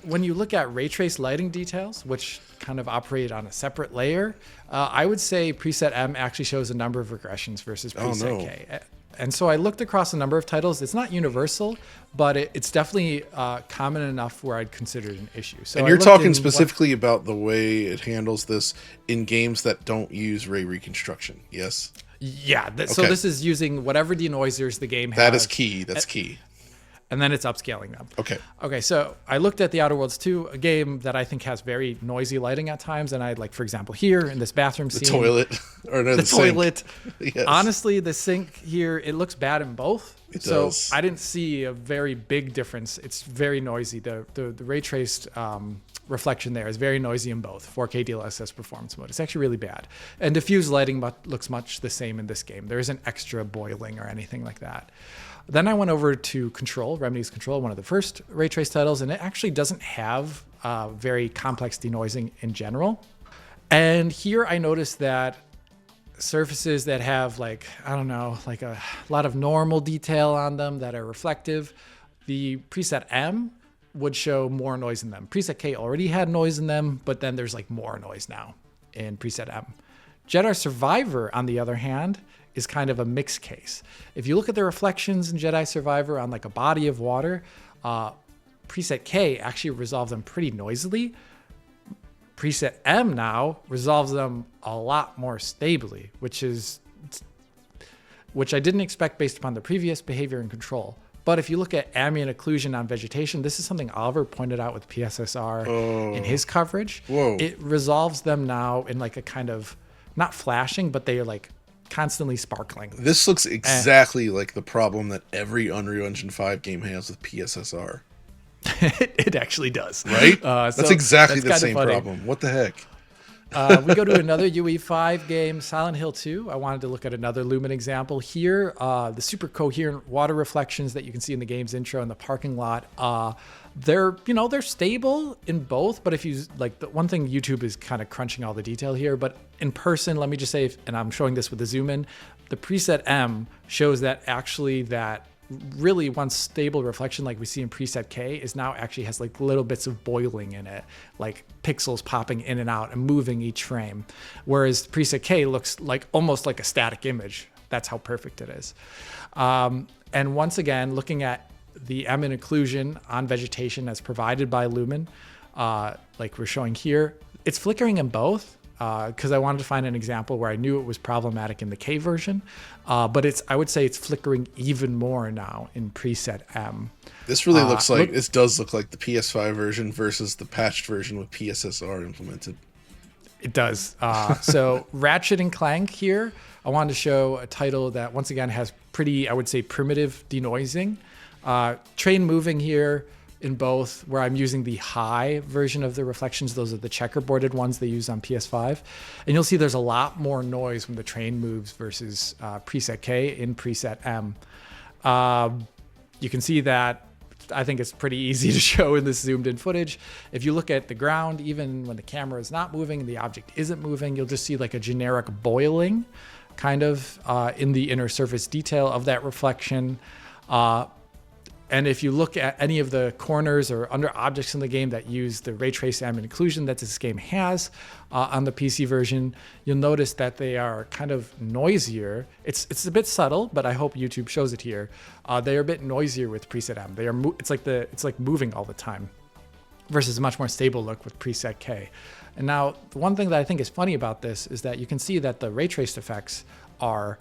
when you look at ray trace lighting details, which kind of operate on a separate layer, I would say preset M actually shows a number of regressions versus preset K. And so I looked across a number of titles. It's not universal, but it's definitely common enough where I'd consider it an issue. So and you're talking specifically about the way it handles this in games that don't use ray reconstruction, yes? Yeah. So this is using whatever denoisers the game has. That is key. That's key. And then it's upscaling them. Okay. So I looked at The Outer Worlds 2, a game that I think has very noisy lighting at times. And I like, for example, here in this bathroom scene. Toilet. Or no, the toilet. Yes. Honestly, the sink here, it looks bad in both. It does. I didn't see a very big difference. It's very noisy. The ray traced reflection there is very noisy in both 4K DLSS performance mode. It's actually really bad. And diffuse lighting looks much the same in this game. There isn't extra boiling or anything like that. Then I went over to Remedy's Control, one of the first ray trace titles, and it actually doesn't have very complex denoising in general. And here I noticed that surfaces that have like a lot of normal detail on them that are reflective, the preset M would show more noise in them. Preset K already had noise in them, but then there's like more noise now in preset M. Jedi Survivor, on the other hand, is kind of a mixed case. If you look at the reflections in Jedi Survivor on like a body of water, preset K actually resolves them pretty noisily. Preset M now resolves them a lot more stably, which I didn't expect based upon the previous behavior and control. But if you look at ambient occlusion on vegetation, this is something Oliver pointed out with PSSR in his coverage. It resolves them now in like a kind of, not flashing, but they are like constantly sparkling. This looks exactly like the problem that every Unreal Engine 5 game has with PSSR. It actually does. Right? That's exactly the same problem. What the heck? We go to another UE5 game, Silent Hill 2. I wanted to look at another Lumen example here. The super coherent water reflections that you can see in the game's intro in the parking lot. They're stable in both, but if you like, the one thing, YouTube is kind of crunching all the detail here, but in person, let me just say, and I'm showing this with the zoom in, the preset M shows that actually that really one stable reflection like we see in preset K is now actually has like little bits of boiling in it, like pixels popping in and out and moving each frame. Whereas preset K looks like almost like a static image. That's how perfect it is. And once again, looking at the ambient occlusion on vegetation as provided by Lumen, like we're showing here, it's flickering in both. Because I wanted to find an example where I knew it was problematic in the K version, but I would say it's flickering even more now in preset M. This really looks like, it does look like the PS5 version versus the patched version with PSSR implemented. It does. So Ratchet and Clank here, I wanted to show a title that once again has pretty, I would say, primitive denoising. Train moving here in both, where I'm using the high version of the reflections. Those are the checkerboarded ones they use on PS5. And you'll see there's a lot more noise when the train moves versus preset K in preset M. You can see that. I think it's pretty easy to show in this zoomed in footage. If you look at the ground, even when the camera is not moving and the object isn't moving, you'll just see like a generic boiling kind of in the inner surface detail of that reflection. And if you look at any of the corners or under objects in the game that use the ray trace ambient occlusion that this game has on the PC version, you'll notice that they are kind of noisier. It's a bit subtle, but I hope YouTube shows it here. They are a bit noisier with preset M. It's like moving all the time, versus a much more stable look with preset K. And now the one thing that I think is funny about this is that you can see that the ray traced effects are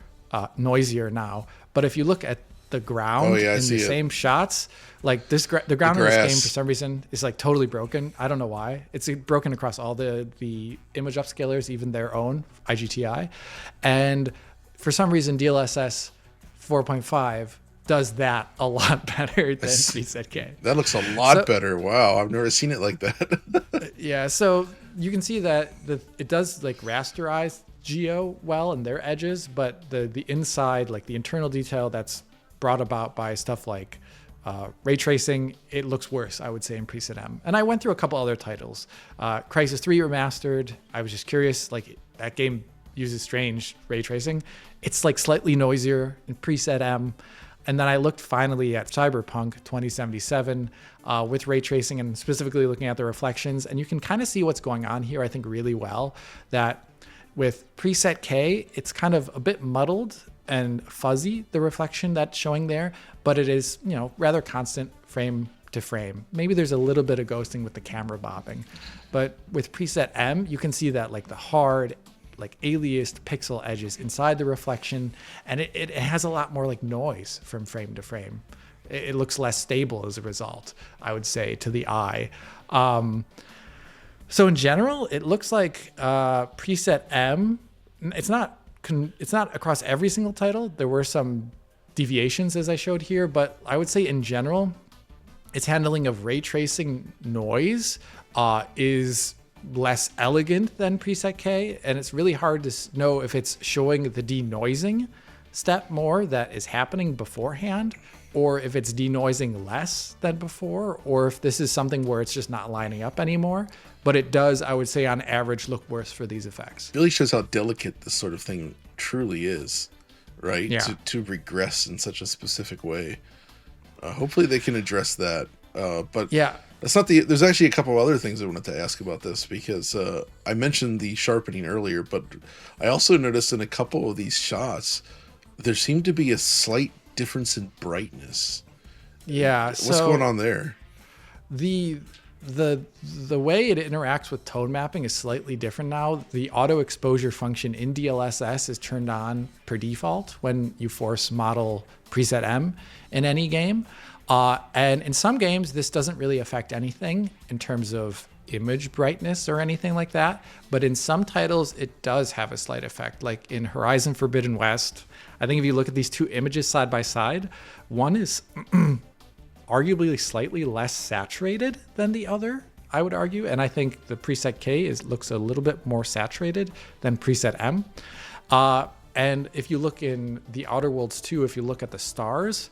noisier now. But if you look at the ground in the same shots, like the ground in this game for some reason is like totally broken. I don't know why. It's broken across all the image upscalers, even their own IGTI, and for some reason DLSS 4.5 does that a lot better than preset K. That looks a lot better. Wow, I've never seen it like that. Yeah, so you can see that it does like rasterize geo well in their edges, but the inside, like the internal detail that's brought about by stuff like ray tracing, it looks worse, I would say, in preset M. And I went through a couple other titles. Crysis 3 Remastered, I was just curious, like that game uses strange ray tracing. It's like slightly noisier in preset M. And then I looked finally at Cyberpunk 2077 with ray tracing and specifically looking at the reflections. And you can kind of see what's going on here, I think, really well. That with preset K, it's kind of a bit muddled and fuzzy, the reflection that's showing there, but it is, rather constant frame to frame. Maybe there's a little bit of ghosting with the camera bobbing, but with preset M, you can see that like the hard, like aliased pixel edges inside the reflection, and it has a lot more like noise from frame to frame. It looks less stable as a result, I would say, to the eye. So in general, it looks like preset M. It's not across every single title. There were some deviations as I showed here, but I would say in general, its handling of ray tracing noise is less elegant than preset K, and it's really hard to know if it's showing the denoising step more that is happening beforehand, or if it's denoising less than before, or if this is something where it's just not lining up anymore. But it does, I would say, on average, look worse for these effects. It really shows how delicate this sort of thing truly is, right? Yeah. To regress in such a specific way. Hopefully they can address that. But yeah, that's not the. There's actually a couple of other things I wanted to ask about this, because I mentioned the sharpening earlier, but I also noticed in a couple of these shots there seemed to be a slight difference in brightness. Yeah. What's going on there? The way it interacts with tone mapping is slightly different now. The auto exposure function in DLSS is turned on per default when you force model preset M in any game. And in some games, this doesn't really affect anything in terms of image brightness or anything like that. But in some titles, it does have a slight effect. Like in Horizon Forbidden West, I think if you look at these two images side by side, one is arguably slightly less saturated than the other, I would argue. And I think the preset K looks a little bit more saturated than preset M. And if you look in the Outer Worlds 2, if you look at the stars,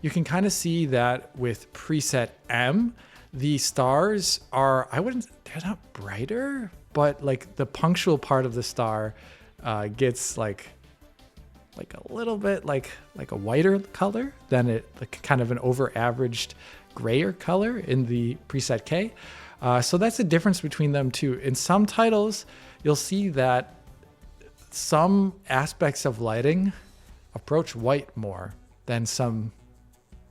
you can kind of see that with preset M, the stars are, they're not brighter, but like the punctual part of the star gets like a little bit like a whiter color than like kind of an over averaged grayer color in the preset K. So that's the difference between them too. In some titles, you'll see that some aspects of lighting approach white more than some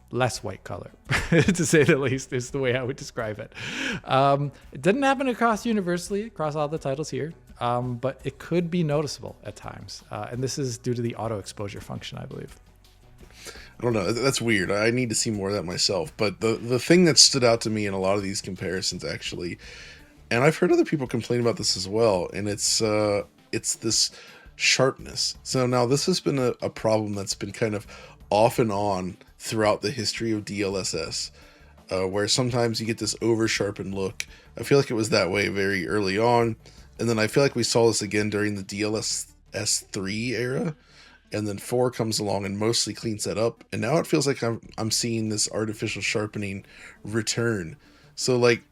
less white color, to say the least, is the way I would describe it. It didn't happen universally across all the titles here, but it could be noticeable at times. And this is due to the auto exposure function, I believe. I don't know. That's weird. I need to see more of that myself. But the thing that stood out to me in a lot of these comparisons, actually, and I've heard other people complain about this as well, and it's this sharpness. So now this has been a problem that's been kind of off and on throughout the history of DLSS, where sometimes you get this over sharpened look. I feel like it was that way very early on, and then I feel like we saw this again during the DLSS 3 era, and then 4 comes along and mostly cleans that up, and now it feels like I'm seeing this artificial sharpening return. So like,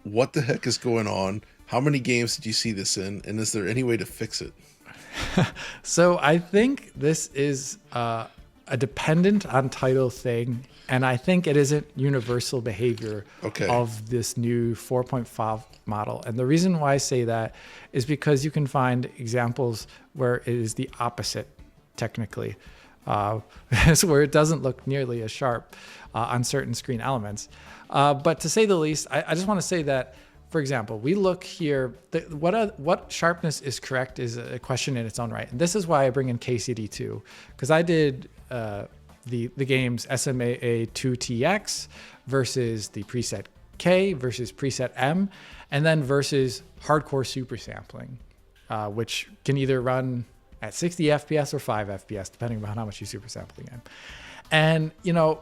what the heck is going on? How many games did you see this in, and is there any way to fix it? So I think this is a dependent on title thing, and I think it isn't universal behavior of this new 4.5 model. And the reason why I say that is because you can find examples where it is the opposite, technically, where it doesn't look nearly as sharp on certain screen elements. But to say the least, I just want to say that, for example, we look here, what sharpness is correct is a question in its own right. And this is why I bring in KCD2, because I did the games SMAA2TX versus the preset K versus preset M, and then versus hardcore super sampling, which can either run at 60 FPS or 5 FPS, depending on how much you super sample the game. And,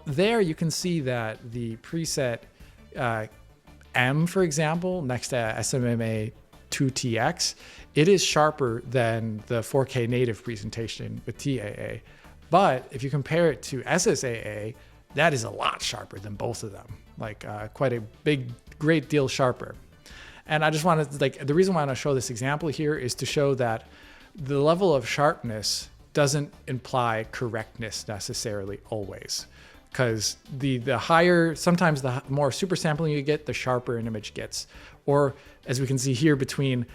there you can see that the preset M, for example, next to SMMA2TX, it is sharper than the 4K native presentation with TAA. But if you compare it to SSAA, that is a lot sharper than both of them, like quite a great deal sharper. And I just wanted to, the reason why I want to show this example here is to show that the level of sharpness doesn't imply correctness necessarily always. Because the higher, sometimes the more super sampling you get, the sharper an image gets. Or as we can see here, between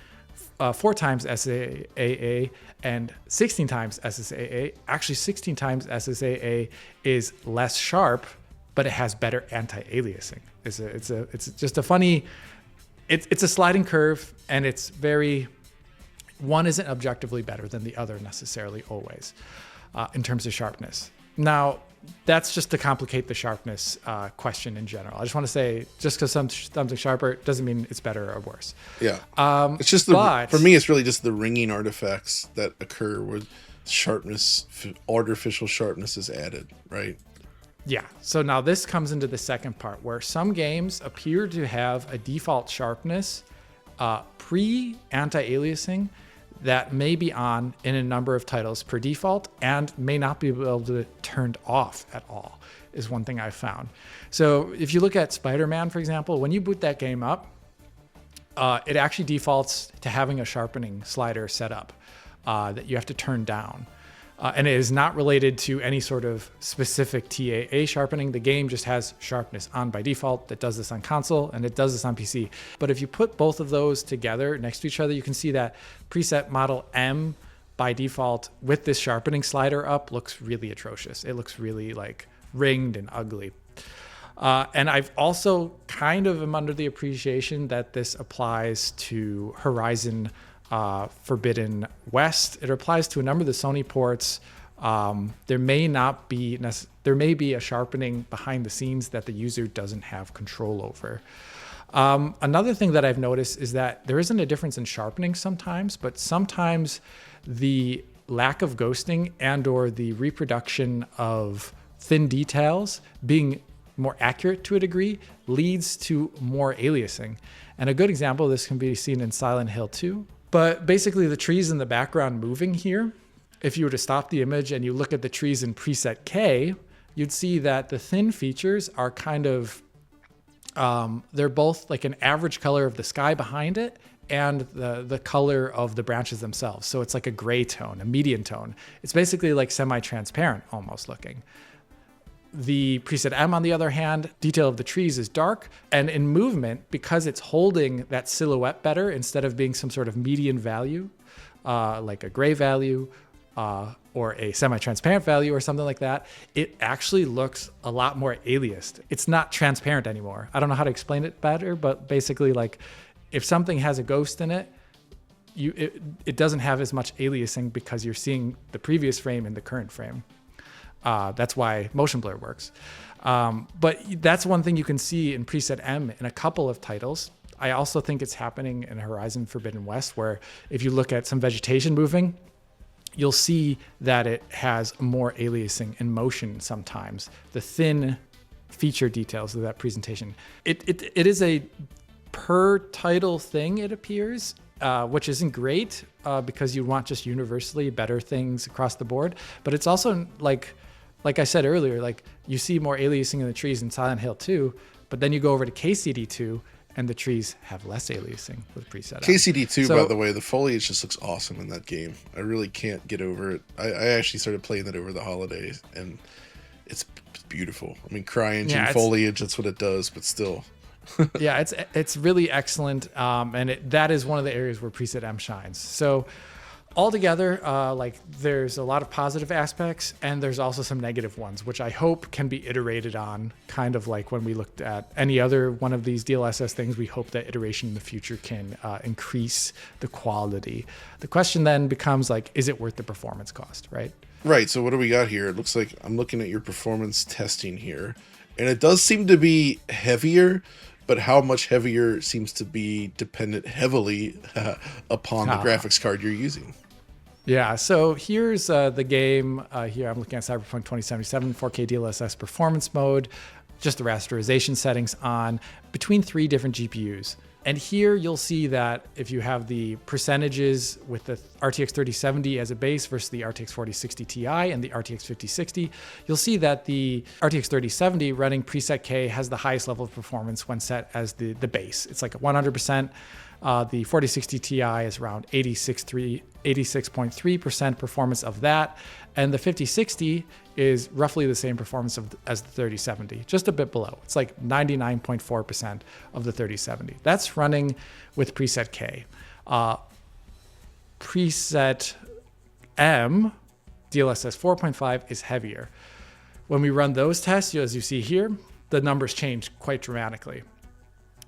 4 times SSAA and 16 times SSAA, actually 16 times SSAA is less sharp, but it has better anti-aliasing. It's just a funny, it's a sliding curve, and it's one isn't objectively better than the other necessarily always in terms of sharpness. Now, that's just to complicate the sharpness question in general. I just want to say, just because something's sharper doesn't mean it's better or worse. Yeah. It's just for me, it's really just the ringing artifacts that occur where sharpness, artificial sharpness is added, right? Yeah. So now this comes into the second part, where some games appear to have a default sharpness pre-anti-aliasing that may be on in a number of titles per default and may not be able to turned off at all, is one thing I've found. So if you look at Spider-Man, for example, when you boot that game up, it actually defaults to having a sharpening slider set up that you have to turn down. And it is not related to any sort of specific TAA sharpening. The game just has sharpness on by default that does this on console, and it does this on PC. But if you put both of those together next to each other, you can see that preset model M by default with this sharpening slider up looks really atrocious. It looks really like ringed and ugly. And I've also kind of am under the appreciation that this applies to Horizon Forbidden West. It applies to a number of the Sony ports. There may be a sharpening behind the scenes that the user doesn't have control over. Another thing that I've noticed is that there isn't a difference in sharpening sometimes, but sometimes the lack of ghosting and or the reproduction of thin details being more accurate to a degree leads to more aliasing. And a good example of this can be seen in Silent Hill 2. But basically the trees in the background moving here, if you were to stop the image and you look at the trees in preset K, you'd see that the thin features are kind of, they're both like an average color of the sky behind it and the color of the branches themselves. So it's like a gray tone, a median tone. It's basically like semi-transparent almost looking. The preset M, on the other hand, detail of the trees is dark, and in movement, because it's holding that silhouette better instead of being some sort of median value, like a gray value or a semi-transparent value or something like that, it actually looks a lot more aliased. It's not transparent anymore. I don't know how to explain it better, but basically, like, if something has a ghost in it, it doesn't have as much aliasing because you're seeing the previous frame in the current frame. That's why motion blur works. But that's one thing you can see in preset M in a couple of titles. I also think it's happening in Horizon Forbidden West, where if you look at some vegetation moving, you'll see that it has more aliasing in motion sometimes. The thin feature details of that presentation. It is a per title thing, it appears, which isn't great because you want just universally better things across the board. But it's also like I said earlier, like you see more aliasing in the trees in Silent Hill 2, but then you go over to KCD2 and the trees have less aliasing with preset. KCD2, by the way, the foliage just looks awesome in that game. I really can't get over it. I actually started playing that over the holidays, and it's beautiful. I mean, CryEngine foliage, that's what it does, but still. Yeah, it's really excellent, and that is one of the areas where preset M shines. So altogether, there's a lot of positive aspects, and there's also some negative ones, which I hope can be iterated on, kind of like when we looked at any other one of these DLSS things. We hope that iteration in the future can increase the quality. The question then becomes, like, is it worth the performance cost, right? Right, so what do we got here? It looks like I'm looking at your performance testing here, and it does seem to be heavier, but how much heavier seems to be dependent heavily upon the graphics card you're using. Yeah, so here's the game. Here I'm looking at Cyberpunk 2077 4K DLSS performance mode, just the rasterization settings on between 3 different GPUs. And here you'll see that if you have the percentages with the RTX 3070 as a base versus the RTX 4060 Ti and the RTX 5060, you'll see that the RTX 3070 running preset K has the highest level of performance when set as the base. It's like 100%. The 4060 Ti is around 86.3% performance of that. And the 5060 is roughly the same performance as the 3070, just a bit below. It's like 99.4% of the 3070. That's running with preset K. Preset M, DLSS 4.5, is heavier. When we run those tests, as you see here, the numbers change quite dramatically.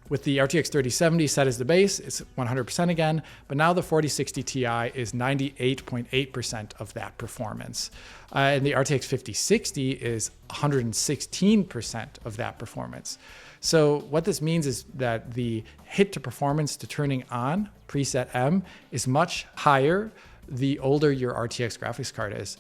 With the RTX 3070 set as the base, it's 100% again, but now the 4060 Ti is 98.8% of that performance. And the RTX 5060 is 116% of that performance. So what this means is that the hit to performance to turning on preset M is much higher the older your RTX graphics card is.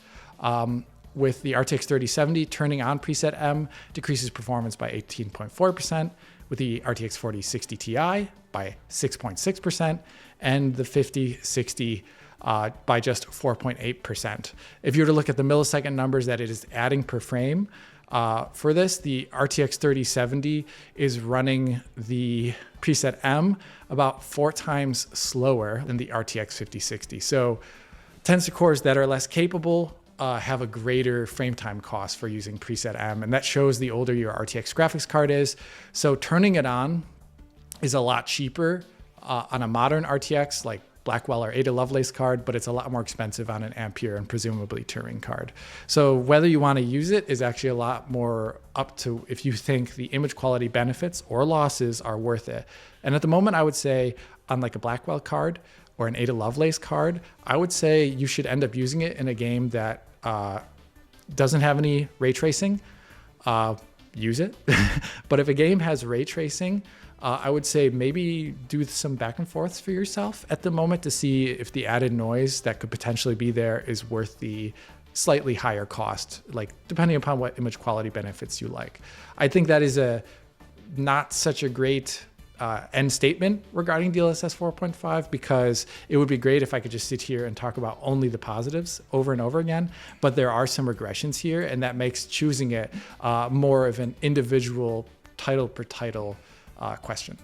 With the RTX 3070, turning on preset M decreases performance by 18.4%, with the RTX 4060 Ti by 6.6%, and the 5060 by just 4.8%. If you were to look at the millisecond numbers that it is adding per frame, for this, the RTX 3070 is running the preset M about 4 times slower than the RTX 5060. So Tensor cores that are less capable have a greater frame time cost for using preset M, and that shows the older your RTX graphics card is. So turning it on is a lot cheaper on a modern RTX like Blackwell or Ada Lovelace card, but it's a lot more expensive on an Ampere and presumably Turing card. So whether you want to use it is actually a lot more up to if you think the image quality benefits or losses are worth it. And at the moment, I would say on like a Blackwell card or an Ada Lovelace card, I would say you should end up using it in a game that doesn't have any ray tracing. Use it. But if a game has ray tracing, I would say maybe do some back and forths for yourself at the moment to see if the added noise that could potentially be there is worth the slightly higher cost, like depending upon what image quality benefits you like. I think that is not such a great end statement regarding DLSS 4.5, because it would be great if I could just sit here and talk about only the positives over and over again, but there are some regressions here, and that makes choosing it more of an individual title per title question.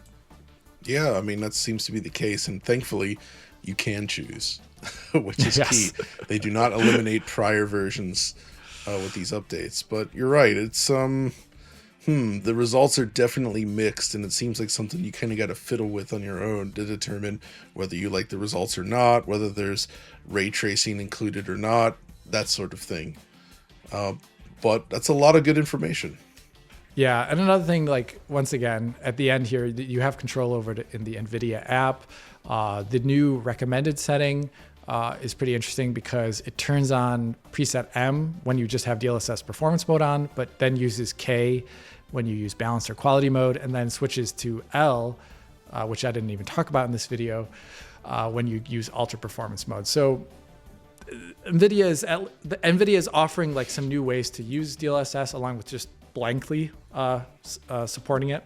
Yeah, I mean, that seems to be the case, and thankfully you can choose, which is key. They do not eliminate prior versions with these updates, but you're right, it's the results are definitely mixed, and it seems like something you kind of got to fiddle with on your own to determine whether you like the results or not, whether there's ray tracing included or not, that sort of thing. But that's a lot of good information. Yeah, and another thing, like once again, at the end here, you have control over it in the Nvidia app. The new recommended setting is pretty interesting because it turns on preset M when you just have DLSS performance mode on, but then uses K when you use balanced or quality mode, and then switches to L, which I didn't even talk about in this video, when you use ultra performance mode. So Nvidia is offering like some new ways to use DLSS along with just blankly supporting it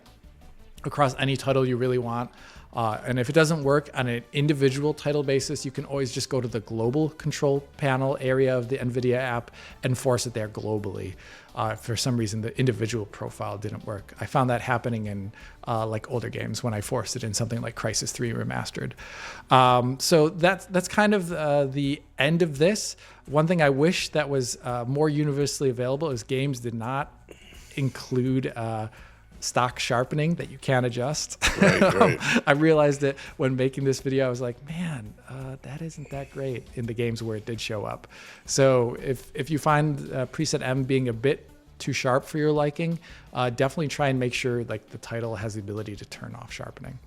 across any title you really want. And if it doesn't work on an individual title basis, you can always just go to the global control panel area of the Nvidia app and force it there globally. For some reason, the individual profile didn't work. I found that happening in like older games when I forced it in something like Crysis 3 Remastered. So that's kind of the end of this. One thing I wish that was more universally available is games did not include stock sharpening that you can adjust. Right. I realized it when making this video. I was like, man, that isn't that great in the games where it did show up. So if you find preset M being a bit too sharp for your liking, definitely try and make sure like the title has the ability to turn off sharpening.